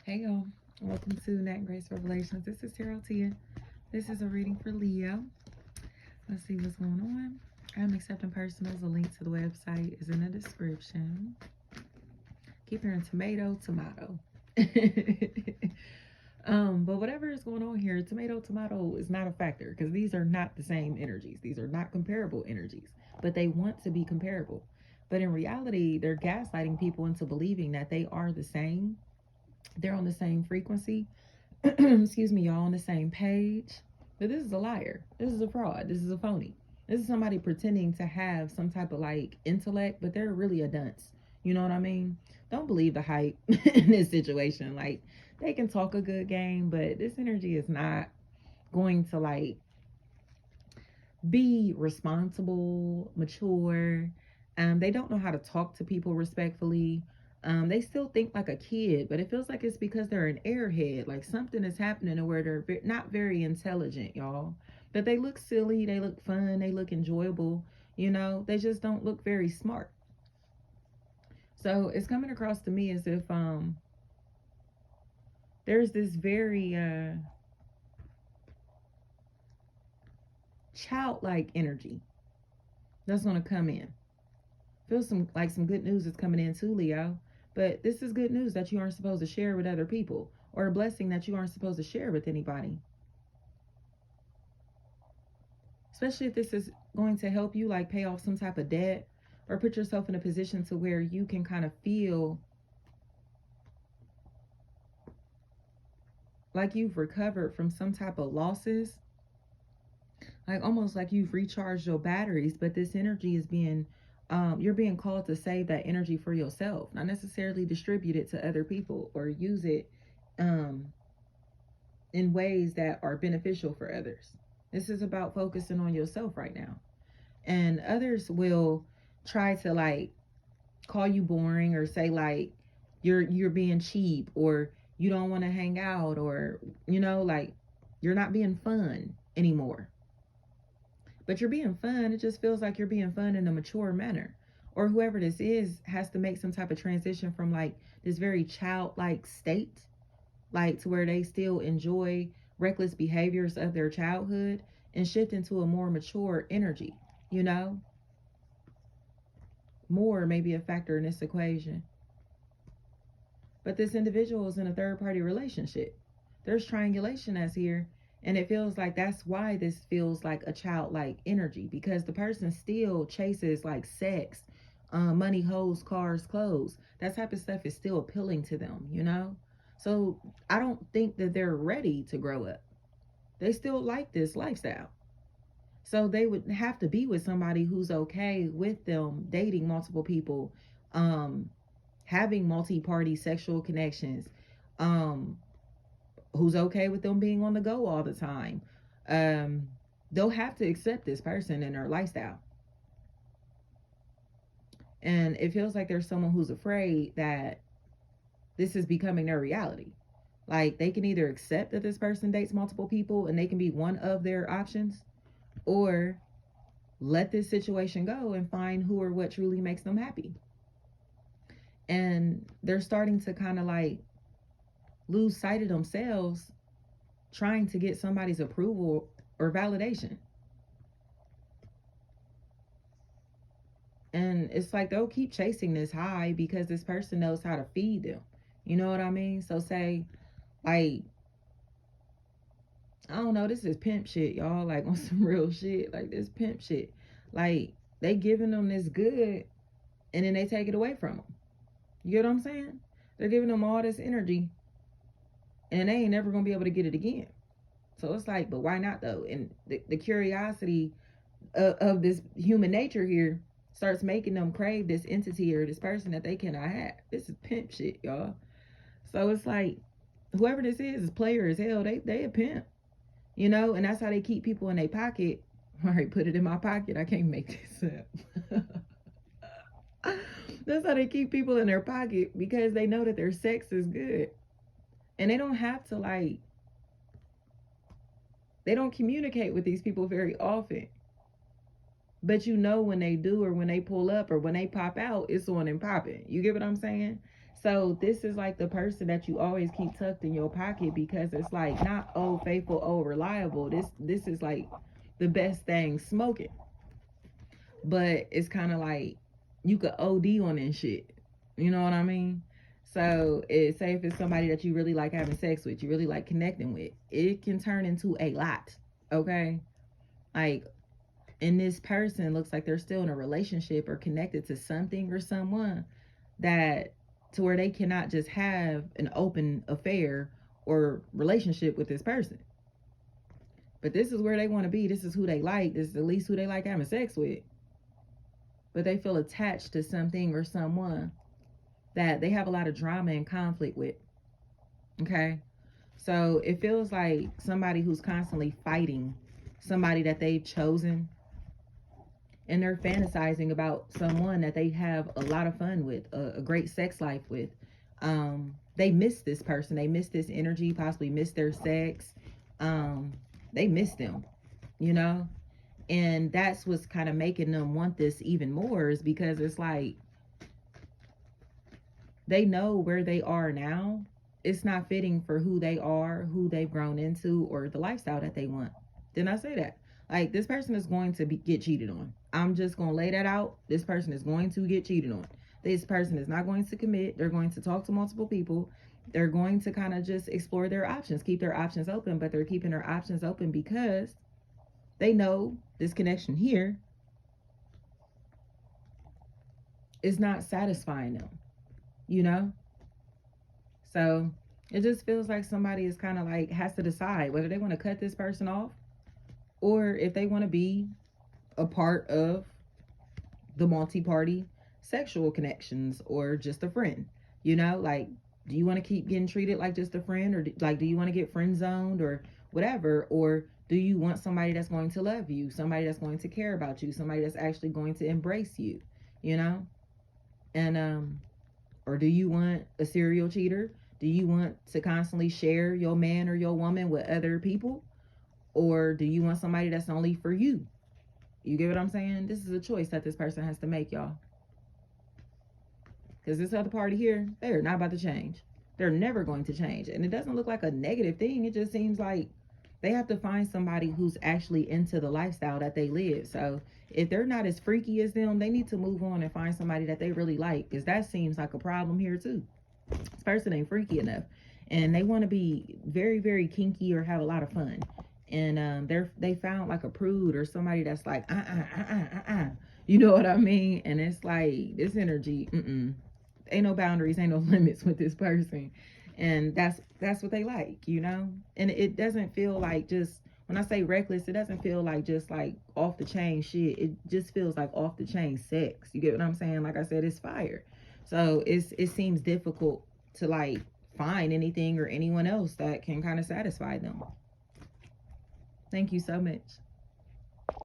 Hey y'all, welcome to Nat Grace Revelations. This is Tarot Tia. This is a reading for Leo. Let's see what's going on. I'm accepting personals. A link to the website is in the description. Keep hearing tomato. But whatever is going on here, tomato is not a factor because these are not the same energies. These are not comparable energies, but they want to be comparable. But in reality, they're gaslighting people into believing that they are the same. They're on the same frequency. Excuse me, y'all, on the same page. But this is a liar. This is a fraud. This is a phony. This is somebody pretending to have some type of like intellect, but they're really a dunce. You know what I mean? Don't believe the hype in this situation. Like, they can talk a good game, but this energy is not going to like be responsible, mature. They don't know how to talk to people respectfully. They still think like a kid, but it feels like it's because they're an airhead. Like something is happening where they're not very intelligent, y'all. But they look silly, they look fun, they look enjoyable. You know, they just don't look very smart. So it's coming across to me as if there's this very childlike energy that's gonna come in. Feels some good news is coming in too, Leo. But this is good news that you aren't supposed to share with other people, or a blessing that you aren't supposed to share with anybody. Especially if this is going to help you like pay off some type of debt or put yourself in a position to where you can kind of feel like you've recovered from some type of losses, like almost like you've recharged your batteries, but this energy is being you're being called to save that energy for yourself, not necessarily distribute it to other people or use it um, in ways that are beneficial for others. This is about focusing on yourself right now. And others will try to like call you boring or say like you're being cheap or you don't want to hang out or like you're not being fun anymore. But you're being fun. It just feels like you're being fun in a mature manner. Or whoever this is has to make some type of transition from like this very childlike state, like to where they still enjoy reckless behaviors of their childhood and shift into a more mature energy, you know? More may be a factor in this equation. But this individual is in a third party relationship. There's triangulation that's here. And it feels like that's why this feels like a childlike energy, because the person still chases like sex, money, hoes, cars, clothes. That type of stuff is still appealing to them, you know? So I don't think that they're ready to grow up. They still like this lifestyle. So they would have to be with somebody who's okay with them dating multiple people, um, having multi-party sexual connections, um, who's okay with them being on the go all the time. Um, they'll have to accept this person and their lifestyle. And it feels like there's someone who's afraid that this is becoming their reality. Like they can either accept that this person dates multiple people and they can be one of their options, or let this situation go and find who or what truly makes them happy. And they're starting to kind of like lose sight of themselves trying to get somebody's approval or validation. And it's like they'll keep chasing this high because this person knows how to feed them. You know what I mean? So say like, I don't know, this is pimp shit, y'all, like on some real shit, like this pimp shit. Like they giving them this good and then they take it away from them. You get what I'm saying? They're giving them all this energy and they ain't never gonna be able to get it again. So it's like, but why not though? And the curiosity of this human nature here starts making them crave this entity or this person that they cannot have. This is pimp shit, y'all. So it's like, whoever this is player as hell. They a pimp, and that's how they keep people in their pocket. All right, put it in my pocket. I can't make this up. That's how they keep people in their pocket, because they know that their sex is good. And they don't have to like, they don't communicate with these people very often. But when they do, or when they pull up, or when they pop out, it's on and popping. You get what I'm saying? So this is like the person that you always keep tucked in your pocket, because it's like not old faithful, old reliable. This is like the best thing smoking. But it's kind of like you could OD on this shit. You know what I mean? So it say if it's somebody that you really like having sex with, you really like connecting with, it can turn into a lot. Okay? Like, and this person looks like they're still in a relationship or connected to something or someone, that to where they cannot just have an open affair or relationship with this person. But this is where they want to be. This is who they like. This is at least who they like having sex with. But they feel attached to something or someone that they have a lot of drama and conflict with. Okay? So it feels like somebody who's constantly fighting somebody that they've chosen, and they're fantasizing about someone that they have a lot of fun with, a great sex life with. They miss this person. They miss this energy, possibly miss their sex. They miss them, you know? And that's what's kind of making them want this even more, is because it's like they know where they are now. It's not fitting for who they are, who they've grown into, or the lifestyle that they want. Didn't I say that? Like, this person is going to get cheated on. I'm just going to lay that out. This person is going to get cheated on. This person is not going to commit. They're going to talk to multiple people. They're going to kind of just explore their options, keep their options open, but they're keeping their options open because they know this connection here is not satisfying them, you know? So it just feels like somebody is kind of like has to decide whether they want to cut this person off, or if they want to be a part of the multi-party sexual connections, or just a friend. You know, like, do you want to keep getting treated like just a friend, or do you want to get friend zoned or whatever, or do you want somebody that's going to love you, somebody that's going to care about you, somebody that's actually going to embrace you, you know? And or do you want a serial cheater? Do you want to constantly share your man or your woman with other people? Or do you want somebody that's only for you? You get what I'm saying? This is a choice that this person has to make, y'all. Because this other party here, they're not about to change. They're never going to change. And it doesn't look like a negative thing. It just seems like they have to find somebody who's actually into the lifestyle that they live. So if they're not as freaky as them, they need to move on and find somebody that they really like. Because that seems like a problem here too. This person ain't freaky enough. And they want to be very, very kinky or have a lot of fun. And they found like a prude or somebody that's like you know what I mean? And it's like this energy, ain't no boundaries, ain't no limits with this person. And that's what they like, you know? And it doesn't feel like just, when I say reckless, it doesn't feel like just like off the chain shit. It just feels like off the chain sex. You get what I'm saying? Like I said, it's fire. So it seems difficult to like find anything or anyone else that can kind of satisfy them. Thank you so much.